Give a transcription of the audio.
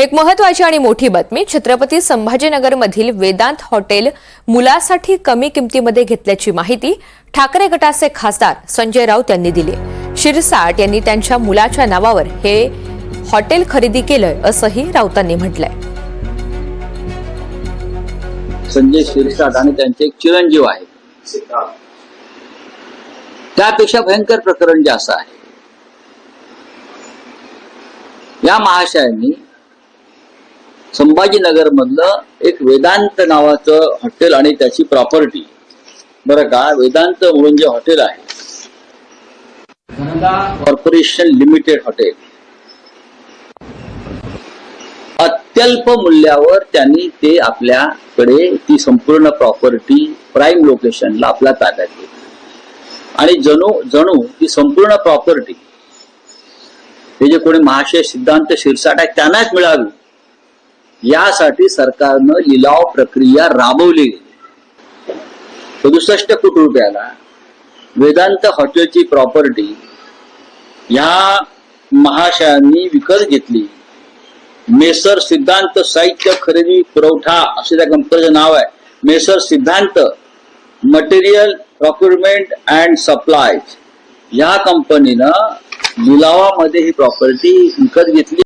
एक महत्त्वाची आणि मोठी बातमी छत्रपती संभाजीनगरमधील वेदांत हॉटेल मुलासाठी कमी किमतीमध्ये घेतल्याची माहिती ठाकरे गटाचे खासदार संजय राऊत यांनी दिली। शिरसाट यांनी त्यांच्या मुलाच्या नावावर हे हॉटेल खरेदी केलंय असंही राऊतांनी म्हटलंय। संजय शिरसाट आणि त्यांचे एक चिरंजीव आहे, त्यापेक्षा भयंकर प्रकरण जे असं आहे, या महाशयांनी संभाजीनगर मधलं एक वेदांत नावाचं हॉटेल आणि त्याची प्रॉपर्टी, बरं का, वेदांत म्हणून जे हॉटेल आहे कॉर्पोरेशन लिमिटेड हॉटेल, अत्यल्प मूल्यावर त्यांनी ते आपल्याकडे ती संपूर्ण प्रॉपर्टी प्राईम लोकेशनला आपल्या ताब्यात घेतली आणि जणू ती संपूर्ण प्रॉपर्टी हे जे कोणी महाशय सिद्धांत शिरसाट आहे त्यांनाच मिळावी यासाठी सरकारनं लिलाव प्रक्रिया राबवली गेली। 67 कोटी रुपयाला वेदांत हॉटेलची प्रॉपर्टी या महाशयांनी विकत घेतली। मेसर सिद्धांत साहित्य खरेदी पुरवठा असे त्या कंपनीचं नाव आहे। मेसर सिद्धांत मटेरियल प्रोक्युरमेंट अँड सप्लायज या कंपनीनं लिलावामध्ये ही प्रॉपर्टी विकत घेतली।